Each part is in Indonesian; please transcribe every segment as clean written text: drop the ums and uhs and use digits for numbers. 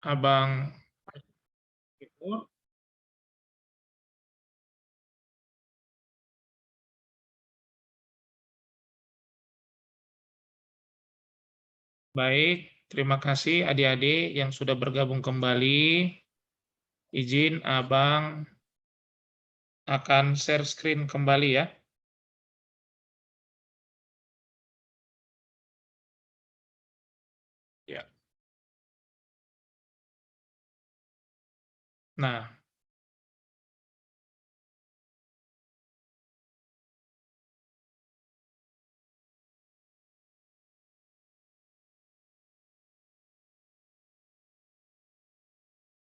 Abang Baik, terima kasih adik-adik yang sudah bergabung kembali. Izin Abang akan share screen kembali ya. Ya. Nah,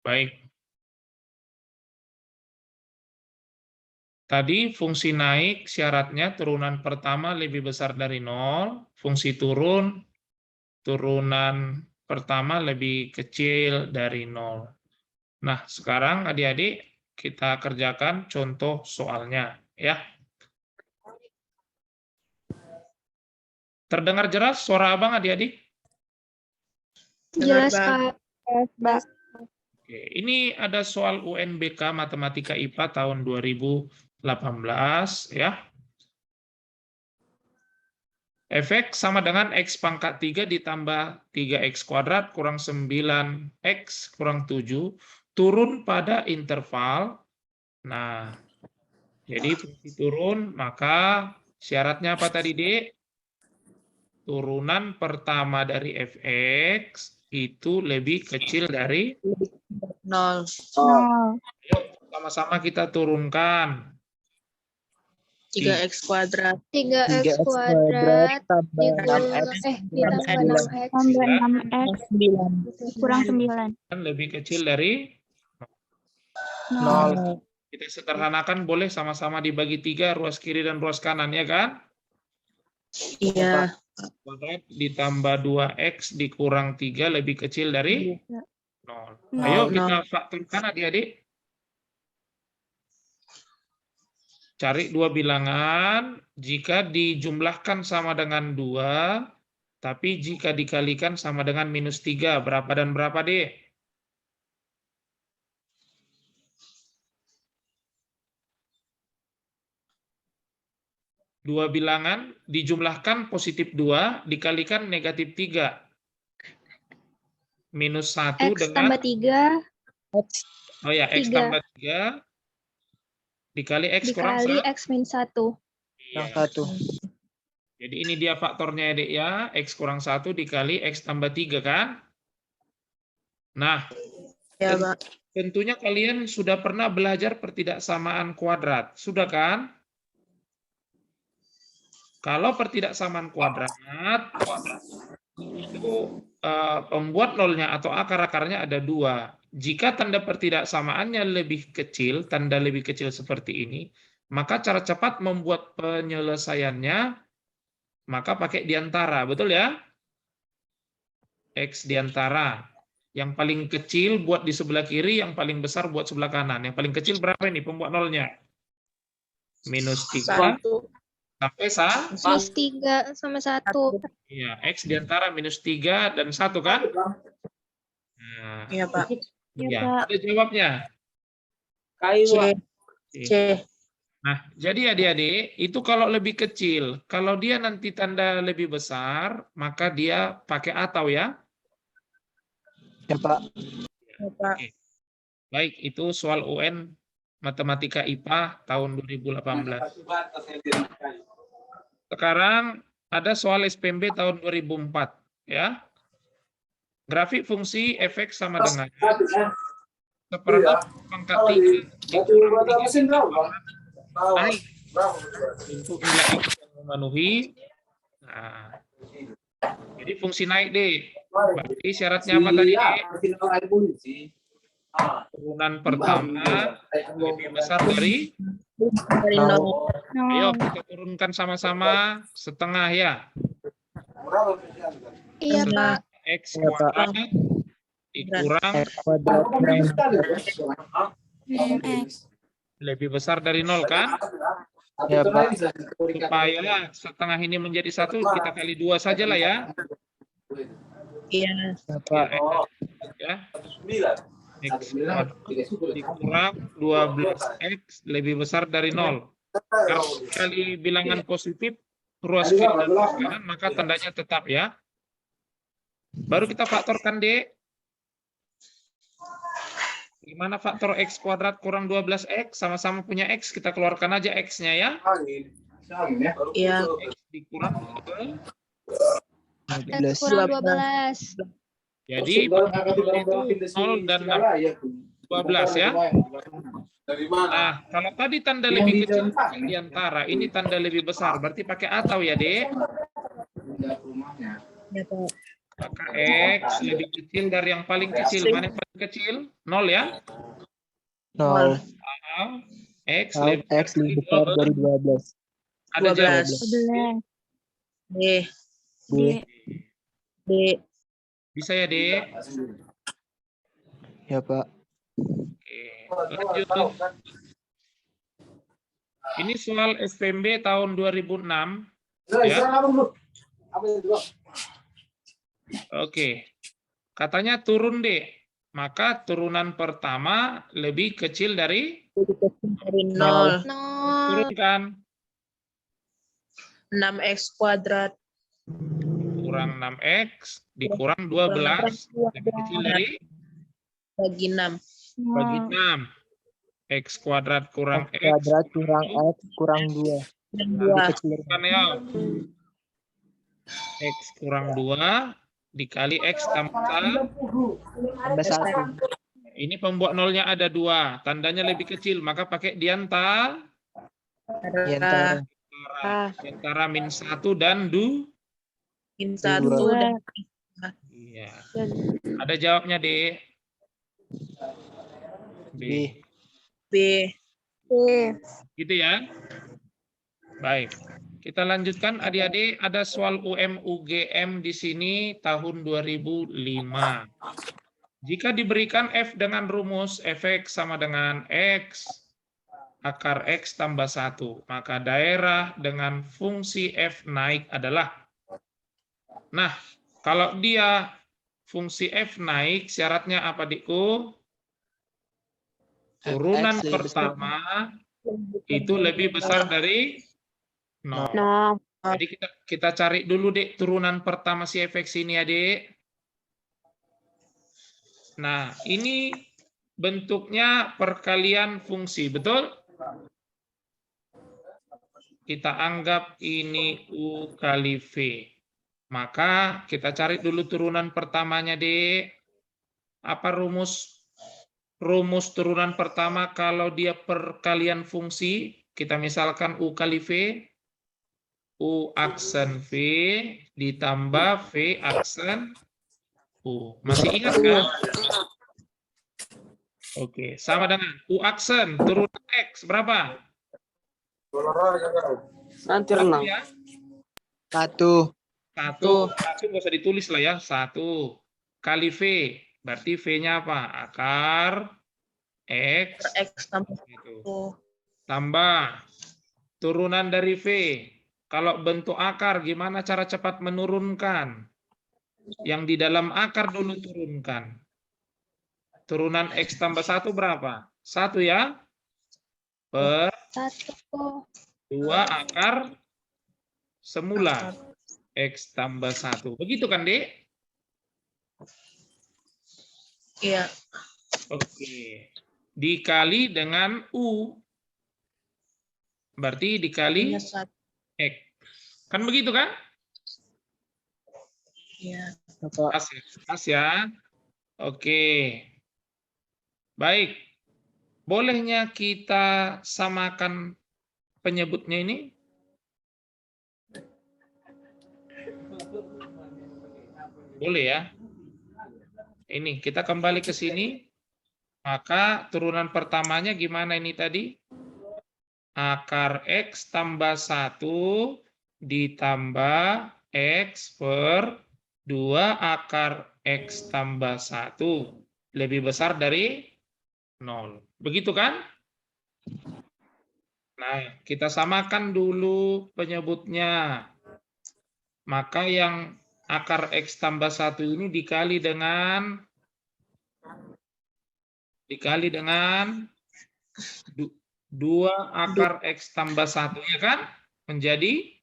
baik. Tadi fungsi naik syaratnya turunan pertama lebih besar dari 0, fungsi turun turunan pertama lebih kecil dari 0. Nah, sekarang adik-adik kita kerjakan contoh soalnya ya. Terdengar jelas suara Abang adik-adik? Jelas, Kak. Oke, ini ada soal UNBK Matematika IPA tahun 2018 ya. Efek sama dengan X pangkat 3 ditambah 3X kuadrat kurang 9X kurang 7 turun pada interval. Nah, jadi fungsi turun, maka syaratnya apa tadi, Dek? Turunan pertama dari fx itu lebih kecil dari 0. Yuk, sama-sama kita turunkan. 3x kuadrat. 3x kuadrat ditambah 6x Tambah 6x kurang 9. Lebih kecil dari 0. Kita sederhanakan, boleh sama-sama dibagi 3, ruas kiri dan ruas kanan, ya kan? Iya. Kuadrat ditambah 2x dikurang 3 lebih kecil dari 0. Ayo kita faktorkan adik-adik. Cari dua bilangan, jika dijumlahkan sama dengan 2, tapi jika dikalikan sama dengan minus 3, berapa dan berapa, Dek? Dua bilangan dijumlahkan positif 2, dikalikan negatif 3. Minus 1 X dengan... tambah 3. Oh ya, X 3. tambah 3 dikali X kurang 1. Dikali X min 1. Iya. Jadi ini dia faktornya, Dek, ya. X kurang 1 dikali X tambah 3, kan? Nah, Ya, Pak. tentunya kalian sudah pernah belajar pertidaksamaan kuadrat. Sudah, kan? Kalau pertidaksamaan kuadrat, itu pembuat nolnya atau akar-akarnya ada 2. Jika tanda pertidaksamaannya lebih kecil, tanda lebih kecil seperti ini, maka cara cepat membuat penyelesaiannya, maka pakai diantara, betul ya? X diantara. Yang paling kecil buat di sebelah kiri, yang paling besar buat sebelah kanan. Yang paling kecil berapa ini pembuat nolnya? Minus 3 sampai Minus 3 sama 1. Iya, X diantara minus 3 dan 1, kan? Nah, Iya, Pak. ya, ada jawabnya. C. Nah, jadi adik-adik, itu kalau lebih kecil. Kalau dia nanti tanda lebih besar, maka dia pakai atau, ya? Ya, Pak. Ya, Pak. Oke. Baik, itu soal UN Matematika IPA tahun 2018. Sekarang ada soal SPMB tahun 2004, ya. Grafik fungsi efek sama dengan seperempat pangkat 3 dikurang 3 naik untuk nilai X yang memenuhi. Nah, jadi fungsi naik, deh. Berarti syaratnya apa tadi, deh? Turunan pertama lebih besar dari 0. Ayo kita turunkan sama-sama setengah, ya. Iya, Pak. X kuadrat dikurang lebih besar dari 0, kan? Ya, Pak. Supaya setengah ini menjadi 1, kita kali 2 saja lah, ya. Iya. Ya, Pak. Ya. X kuadrat dikurang 12X lebih besar dari 0. Karena kali bilangan positif, ruas kiri dan ruas kanan, maka tandanya tetap ya. Baru kita faktorkan, D. Gimana faktor X kuadrat kurang 12X? Sama-sama punya X, kita keluarkan aja X-nya ya. Iya. X dikurang 12. X kurang 12. Jadi itu 0 dan 12 ya. Nah, kalau tadi tanda lebih kecil di antara, ini tanda lebih besar, berarti pakai atau ya, Dek? Ya, Pak. Maka X lebih kecil dari yang paling kecil. Mana yang paling kecil? 0 ya. 0. X X lebih besar dari 12. Ada jawab. 12. D. D. D. Bisa ya, Dek? Ya, Pak. Oke, lanjut. Ini soal SPMB tahun 2006. Ya. Oke. Katanya turun, Dek. Maka turunan pertama lebih kecil dari Dari 0. 0. turunkan. 6X kuadrat. Kurang 6X dikurang 12 lebih kecil dari Bagi 6. bagi 6. X kuadrat kurang X kuadrat X kurang X kurang 2. Dan Lebih 2. kecil. kan ya. X kurang 2 dikali X tambah 1. Tambah 1. Ini pembuat nolnya ada 2. Tandanya lebih kecil, maka pakai diantara. Diantara. Diantara min 1 dan Min 1 dan Iya. Ada jawabnya, D. B. B. Gitu ya. Baik. Kita lanjutkan adik-adik, ada soal UM-UGM di sini tahun 2005. Jika diberikan F dengan rumus Fx sama dengan X, akar X tambah 1, maka daerah dengan fungsi F naik adalah. Nah, kalau dia fungsi F naik, syaratnya apa, Dikku? Turunan pertama itu lebih besar dari 0. Jadi kita cari dulu, Dek, turunan pertama si Fx ini ya, Dek. Nah, ini bentuknya perkalian fungsi, betul? Kita anggap ini U kali V. Maka kita cari dulu turunan pertamanya, Dek. Apa rumus? Rumus turunan pertama kalau dia perkalian fungsi, kita misalkan U kali V, U aksen V ditambah V aksen U. Masih ingat kan? Oke, sama dengan U aksen turunan X berapa? Nanti Satu renang. ya? 1. Satu nggak usah ditulis lah ya. 1 kali V. Berarti V-nya apa? Akar X tambah gitu. Tambah turunan dari V. Kalau bentuk akar, gimana cara cepat menurunkan? Yang di dalam akar dulu turunkan. Turunan X tambah 1 berapa? 1 ya? Per 2 akar semula. X tambah 1. Begitu kan, Dek? Iya. Oke. Dikali dengan U. Berarti dikali Minus 1. X. Kan begitu kan? Iya. Pas ya. Oke. Baik. Bolehnya kita samakan penyebutnya ini? Boleh ya. Ini kita kembali ke sini. Maka turunan pertamanya gimana ini tadi? Akar X tambah 1 ditambah X per 2 akar X tambah 1 lebih besar dari 0. Begitu kan? Nah, kita samakan dulu penyebutnya. Maka yang akar X tambah 1 ini dikali dengan dikali dengan 2 akar X tambah 1, ya kan? Menjadi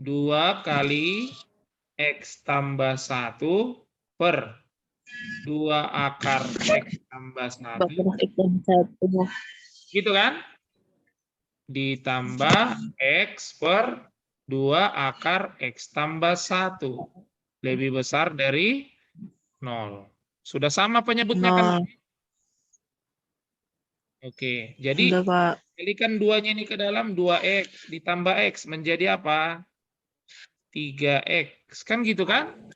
2 kali X tambah 1 per 2 akar X tambah 1, Bakar X dan 1. gitu kan? Ditambah X per 2 akar X tambah 1. Lebih besar dari 0. Sudah sama penyebutnya kan? Oke, jadi Sudah, Pak. kalikan 2-nya ini ke dalam, 2X ditambah X menjadi apa? 3X. Kan gitu kan?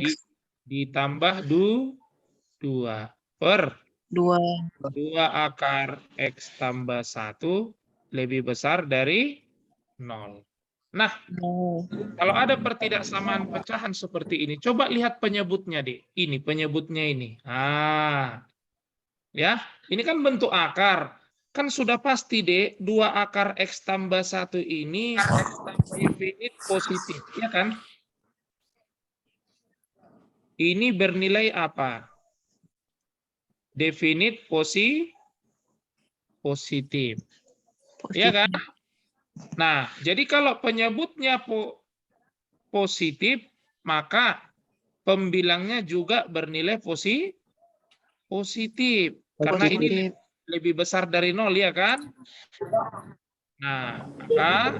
X Ditambah 2 per 2. 2 akar X tambah 1 lebih besar dari 0. Nah, kalau ada pertidaksamaan pecahan seperti ini, coba lihat penyebutnya, Dek. Ini penyebutnya ini. Ya, ini kan bentuk akar. Kan sudah pasti, Dek, 2 akar X tambah 1 ini definit positif, ya kan? Ini bernilai apa? Definit positif. Ya kan? Nah, jadi kalau penyebutnya positif, maka pembilangnya juga bernilai positif. Karena ini lebih besar dari 0, ya kan? Nah, maka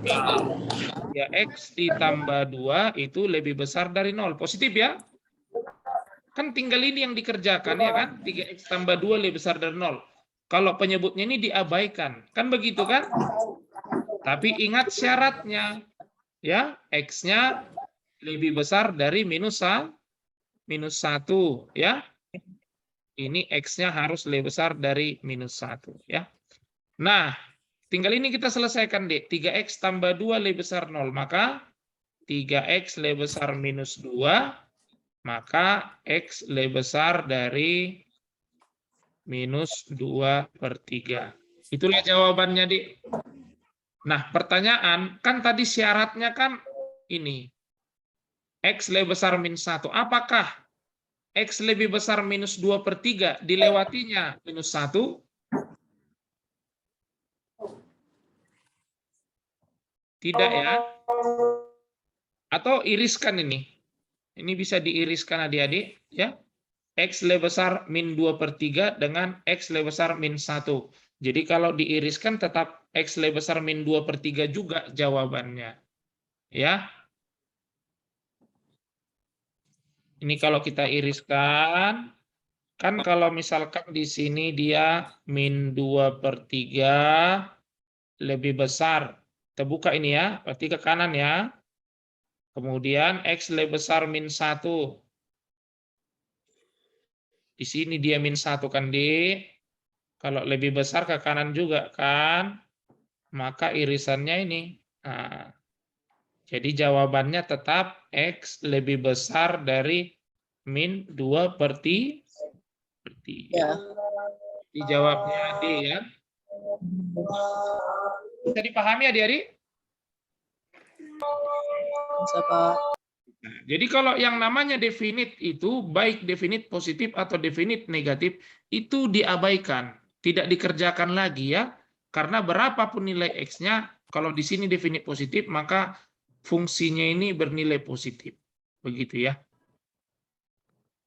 3X ditambah 2 itu lebih besar dari 0. Positif ya? Kan tinggal ini yang dikerjakan, ya kan? 3X tambah 2 lebih besar dari 0. Kalau penyebutnya ini diabaikan. Kan begitu kan? Tapi ingat syaratnya. Ya, X-nya lebih besar dari minus 1. Ya. Ini X-nya harus lebih besar dari minus 1. Ya. Nah, tinggal ini kita selesaikan, Dek. 3X tambah 2 lebih besar 0. Maka 3X lebih besar minus 2. Maka X lebih besar dari minus 2/3. Itulah jawabannya, Dek. Nah, pertanyaan, kan tadi syaratnya kan ini. X lebih besar minus 1. Apakah X lebih besar minus 2/3 dilewatinya minus 1? Tidak ya. Atau iriskan ini. Ini bisa diiriskan adik-adik. Ya. X lebih besar min 2/3 dengan X lebih besar min 1. Jadi kalau diiriskan tetap X lebih besar min 2/3 juga jawabannya. Ya. Ini kalau kita iriskan, kan kalau misalkan di sini dia min 2/3 lebih besar. Kita buka ini ya, berarti ke kanan ya. Kemudian X lebih besar min 1. Di sini dia min 1 kan, Dik. Kalau lebih besar ke kanan juga kan, maka irisannya ini. Nah, jadi jawabannya tetap X lebih besar dari min 2/3. Ya. Dijawabnya D ya. Bisa dipahami adik-adik? Bisa, Pak. Nah, jadi kalau yang namanya definit itu, baik definit positif atau definit negatif, itu diabaikan. Tidak dikerjakan lagi ya. Karena berapapun nilai X-nya, kalau di sini definit positif, maka fungsinya ini bernilai positif. Begitu ya.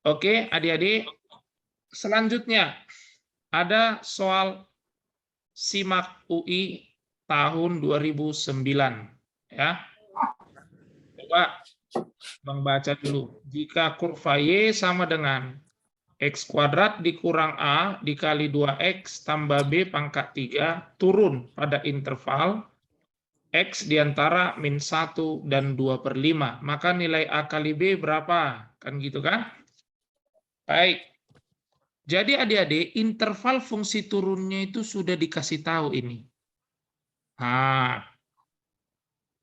Oke, adik-adik. Selanjutnya, ada soal SIMAK UI tahun 2009. Ya. Coba Bang baca dulu. Jika kurva Y sama dengan X kuadrat dikurang A dikali 2X tambah B pangkat 3 turun pada interval X diantara min 1 dan 2/5. Maka nilai A kali B berapa? Kan gitu kan? Baik. Jadi adik-adik, interval fungsi turunnya itu sudah dikasih tahu ini.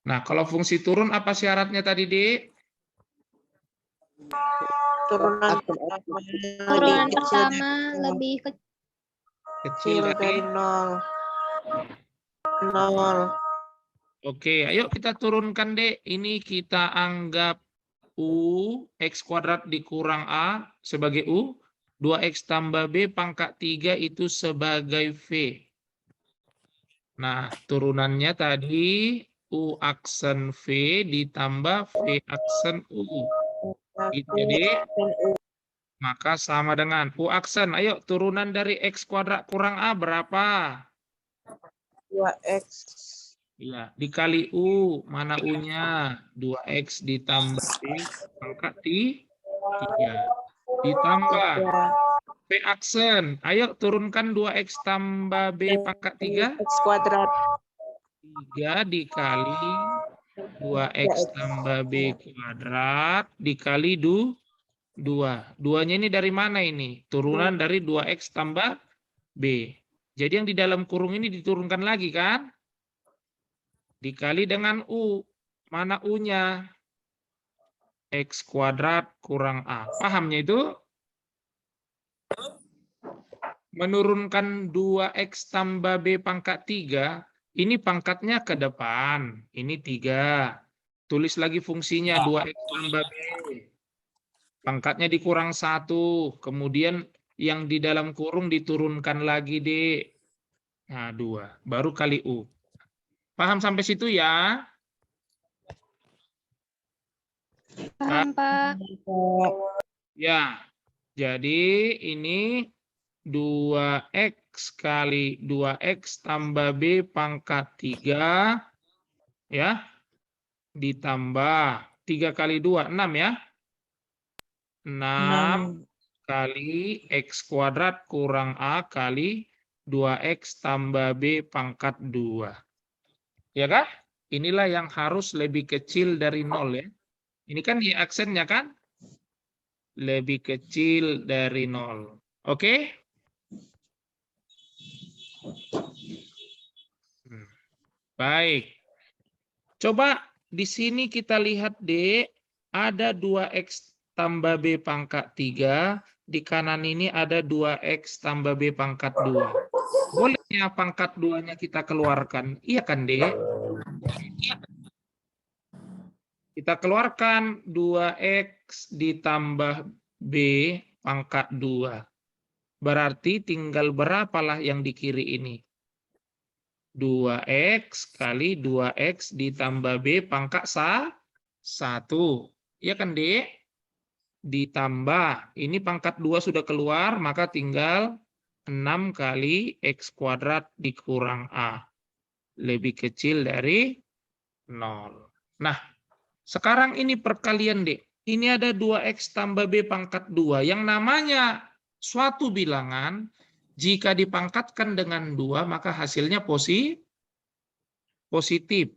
Nah, kalau fungsi turun apa syaratnya tadi, Dik? Turunan Turunan pertama lebih Kecil dari 0. Oke, ayo kita turunkan, Dek. Ini kita anggap U, X kuadrat dikurang A sebagai U. 2X tambah B pangkat 3 itu sebagai V. Nah, turunannya tadi U aksen V ditambah V aksen U. Gitu ya, Dek. Maka sama dengan U aksen. Ayo, turunan dari X kuadrat kurang A berapa? 2X. Iya, dikali U. Mana U-nya? 2X ditambah B pangkat 3. Ditambah V aksen. Ayo, turunkan 2X tambah B pangkat 3. X kuadrat. 3 dikali 2X tambah B kuadrat dikali 2. 2-nya ini dari mana ini? Turunan dari 2X tambah B. Jadi yang di dalam kurung ini diturunkan lagi kan? Dikali dengan U. Mana U-nya? X kuadrat kurang A. Pahamnya itu? Menurunkan 2X tambah B pangkat 3. Ini pangkatnya ke depan. Ini 3. Tulis lagi fungsinya 2X tambah B. Pangkatnya dikurang 1. Kemudian yang di dalam kurung diturunkan lagi, Dek. Nah, 2. Baru kali U. Paham sampai situ ya? Paham, Pak. Ya. Jadi ini 2X kali 2X tambah B pangkat 3. Ya. Ditambah 3 kali 2, 6 ya. 6 kali X kuadrat kurang A kali 2X tambah B pangkat 2. Ya kah? Inilah yang harus lebih kecil dari 0 ya. Ini kan Y aksennya kan? Lebih kecil dari 0. Oke? Baik. Coba di sini kita lihat D, ada 2X tambah B pangkat 3. Di kanan ini ada 2X tambah B pangkat 2. Bolehnya pangkat 2-nya kita keluarkan? Iya kan, Dek? Kita keluarkan 2X ditambah B pangkat 2. Berarti tinggal berapalah yang di kiri ini? 2X kali 2X ditambah B pangkat 1. Iya kan, Dek? Ditambah. Ini pangkat 2 sudah keluar, maka tinggal 6 kali X kuadrat dikurang A. Lebih kecil dari 0. Nah, sekarang ini perkalian, Dek. Ini ada 2X tambah B pangkat 2. Yang namanya suatu bilangan, jika dipangkatkan dengan 2, maka hasilnya positif.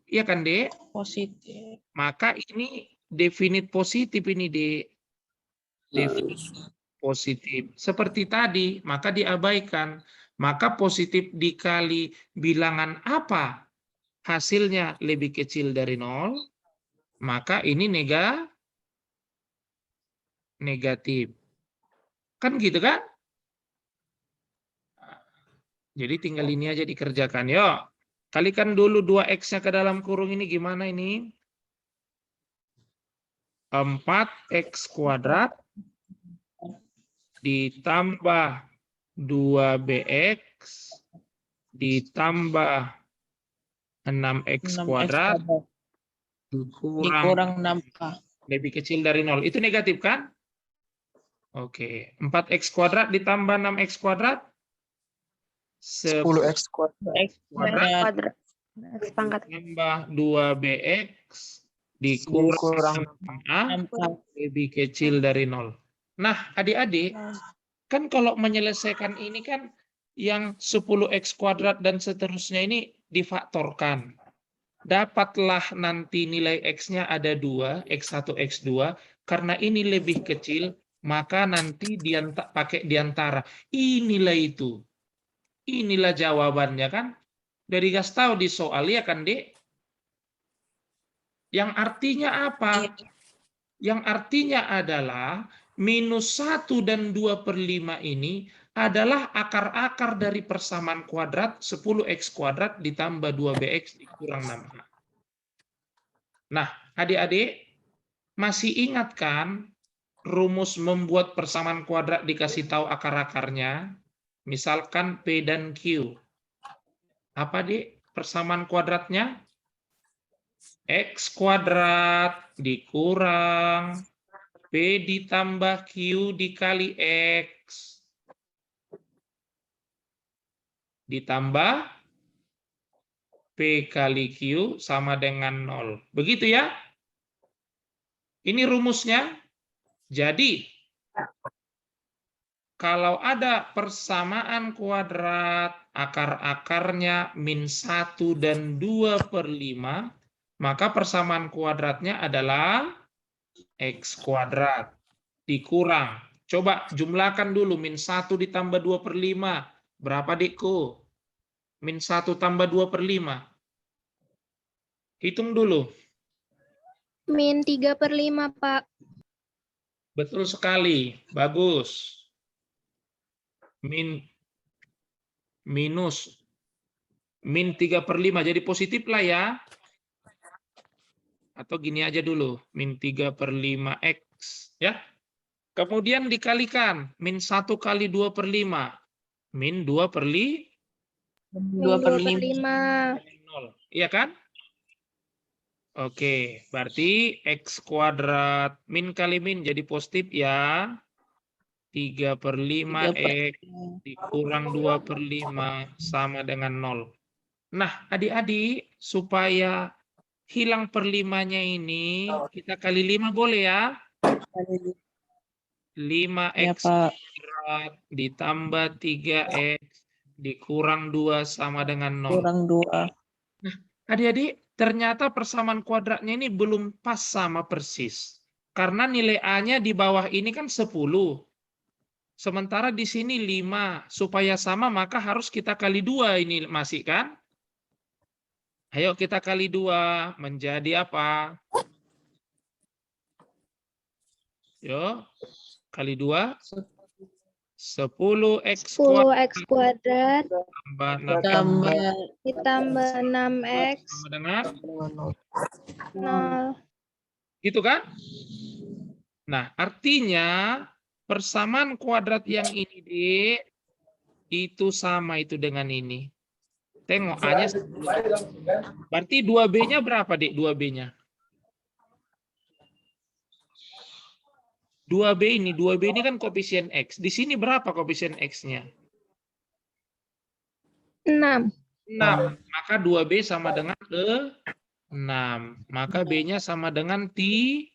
Iya kan, Dek? Positif. Maka ini definit positif ini, Dek. Definit positif. Seperti tadi, maka diabaikan. Maka positif dikali bilangan apa? Hasilnya lebih kecil dari 0. Maka ini negatif. Kan gitu kan? Jadi tinggal ini aja dikerjakan. Yuk, kalikan dulu 2X-nya ke dalam kurung ini gimana ini? 4X kuadrat ditambah 2BX ditambah 6X kuadrat dikurang 6K. lebih kecil dari 0. Itu negatif kan? Oke. 4X kuadrat ditambah 6X kuadrat 10X kuadrat. kuadrat tambah 2BX dikurang 6A lebih kecil dari 0. Nah, adik-adik, kan kalau menyelesaikan ini kan yang 10X kuadrat dan seterusnya ini difaktorkan. Dapatlah nanti nilai X-nya ada 2, X1, X2. Karena ini lebih kecil, maka nanti pakai diantara. Inilah itu. Inilah jawabannya kan. Dari gas tahu di soal ya kan, Dek? Yang artinya apa? Yang artinya adalah minus 1 dan 2/5 ini adalah akar-akar dari persamaan kuadrat 10X kuadrat ditambah 2BX dikurang 6A. Nah, adik-adik, masih ingat kan rumus membuat persamaan kuadrat dikasih tahu akar-akarnya, misalkan P dan Q. Apa, Dik, persamaan kuadratnya? X kuadrat dikurang P ditambah Q dikali X ditambah P kali Q sama dengan 0. Begitu ya? Ini rumusnya. Jadi, kalau ada persamaan kuadrat, akar-akarnya min 1 dan 2/5, maka persamaan kuadratnya adalah X kuadrat dikurang. Coba jumlahkan dulu, min 1 ditambah 2/5. Berapa, Dikku? Min 1 tambah 2/5. Hitung dulu. Min 3/5, Pak. Betul sekali. Bagus. Minus min 3/5. Jadi positif lah ya. Atau gini aja dulu. Min 3/5 X. Ya. Kemudian dikalikan. Min 1 kali 2/5. Min 2/5. Min 2/5. 2/5. 0. Iya kan? Oke, berarti X kuadrat min kali min jadi positif ya. 3/5 X dikurang 2/5 sama dengan 0. Nah, adik-adik, supaya hilang per-5-nya ini, kita kali 5 boleh ya? 5X Pak. kuadrat ditambah 3X dikurang 2 sama dengan 0. Kurang 2. Nah, adik-adik, ternyata persamaan kuadratnya ini belum pas sama persis. Karena nilai A-nya di bawah ini kan 10. Sementara di sini 5. Supaya sama maka harus kita kali 2 ini masih kan? Ayo kita kali 2 menjadi apa? Yo, kali 2. 10X 10X kuadrat tambah 6 Tambah ditambah 6X sama dengan 0. gitu kan? Nah, artinya persamaan kuadrat yang ini, Dik, itu sama itu dengan ini. Tengok A-nya 10. Berarti 2B-nya berapa, Dik? 2B-nya. 2B ini kan koefisien X. Di sini berapa koefisien X-nya? 6. 6. Maka 2B sama dengan 6. Maka B-nya sama dengan 3.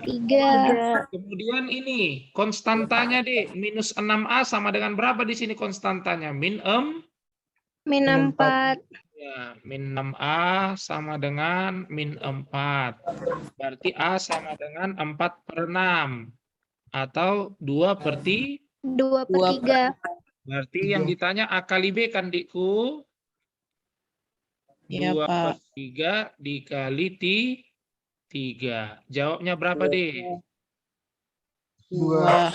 3. Kemudian ini konstantanya, Dik, minus 6A sama dengan berapa di sini konstantanya? Min 4. Min 4. Ya, min 6A sama dengan min 4. Berarti A sama dengan 4/6. Atau 2/3. 2/3. Berarti yang ditanya A kali B kan, Dikku? Iya, 2/3 dikali 3. Jawabnya berapa, Dik? 2.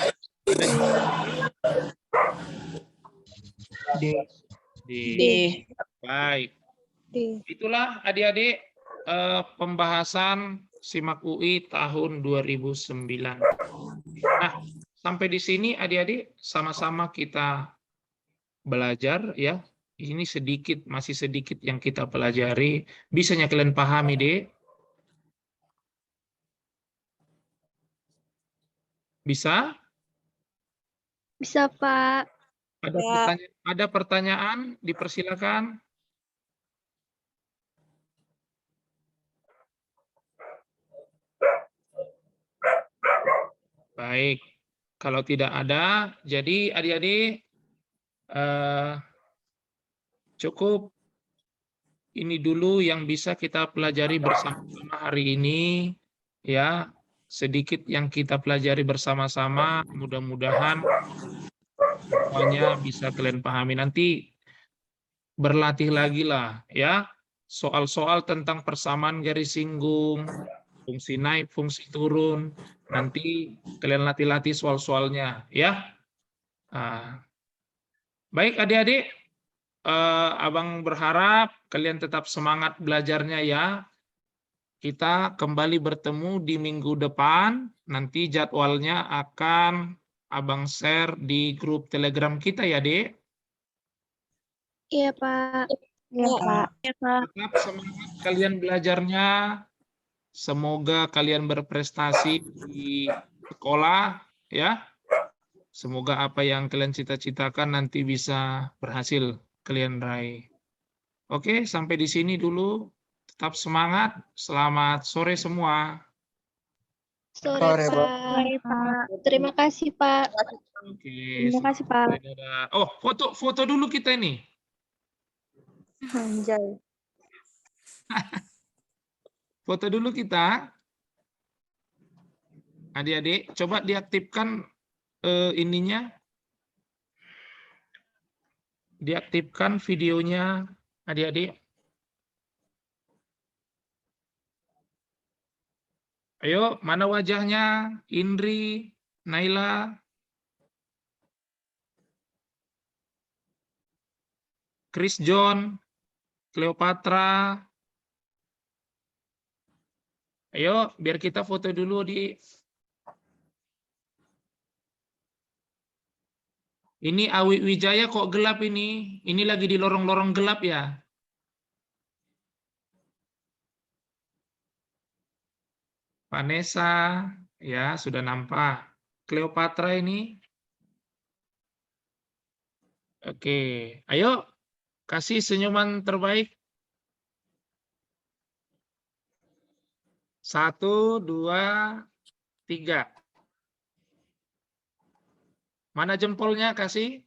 D. D. Baik. D. Itulah adik-adik pembahasan SIMAK UI tahun 2009. Nah, sampai di sini adik-adik sama-sama kita belajar ya. Ini sedikit, masih sedikit yang kita pelajari. Bisanya kalian pahami, Dek? Bisa? Bisa, Pak. Ada pertanyaan? Dipersilakan. Baik. Kalau tidak ada, jadi adik-adik cukup ini dulu yang bisa kita pelajari bersama-sama hari ini. Ya, sedikit yang kita pelajari bersama-sama. Mudah-mudahan semuanya bisa kalian pahami. Nanti berlatih lagi lah ya. Soal-soal tentang persamaan garis singgung, fungsi naik, fungsi turun. Nanti kalian latih-latih soal-soalnya ya. Baik adik-adik, Abang berharap kalian tetap semangat belajarnya ya. kita kembali bertemu di minggu depan. Nanti jadwalnya akan Abang share di grup Telegram kita ya, Dek. Iya, Pak. Iya, Pak. Iya, Pak. Tetap semangat kalian belajarnya. Semoga kalian berprestasi di sekolah, ya. Semoga apa yang kalian cita-citakan nanti bisa berhasil kalian raih. Oke, sampai di sini dulu. Tetap semangat. Selamat sore semua. Sore, Sore, Pak. Pak. Sore, Pak. Terima kasih, Pak. Oke. Terima kasih, Pak. Dadah. Oh, foto dulu kita ini. Anjay. Foto dulu kita. Adik-adik, coba diaktifkan ininya. Diaktifkan videonya, adik-adik. Ayo, mana wajahnya? Indri, Naila, Chris John, Cleopatra. Ayo, biar kita foto dulu di. Ini Awi Wijaya kok gelap ini? Ini lagi di lorong-lorong gelap ya? Vanessa, ya sudah nampak. Cleopatra ini. Oke, ayo kasih senyuman terbaik. 1, 2, 3. Mana jempolnya kasih?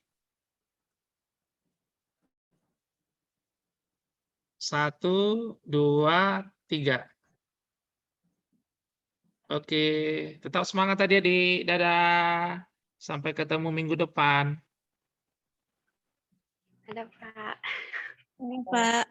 1, 2, 3. Oke, tetap semangat tadi adik. Dadah. Sampai ketemu minggu depan. Ada, Pak. Pak.